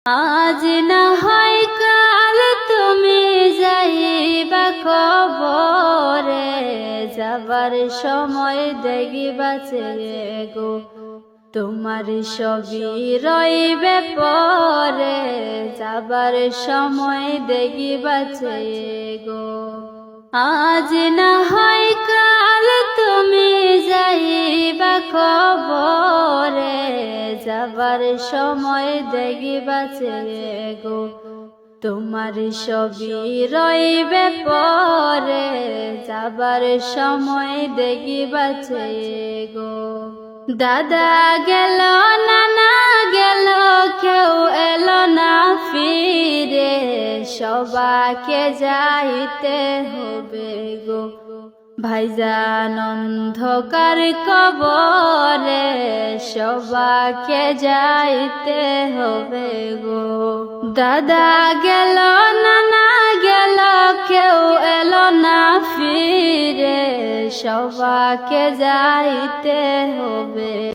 আজ না হয় কাল তুমি যাইবা কবরে, যাবার সময় দেখিবা ছেড়ে গো তোমার সবই রইবে পরে, যাবার সময় দেখিবা ছেড়ে গো। আজ না হয় কাল তুমি যাইবা কবরে, যাবার সময় দেখিবা ছেড়ে গো তোমার সবই রইবে পরে, যাবার সময় দেখিবা ছেড়ে গো। দাদা গেল নানা গেল কেউ এলো না ফিরে, সবাকে যাইতে হবে গো ভাইজান অন্ধকার কবরে, সবাকে যাইতে হবে গো। দাদা গেল নানা গেল কেউ এলো না ফিরে, সবাকে যাইতে হবে।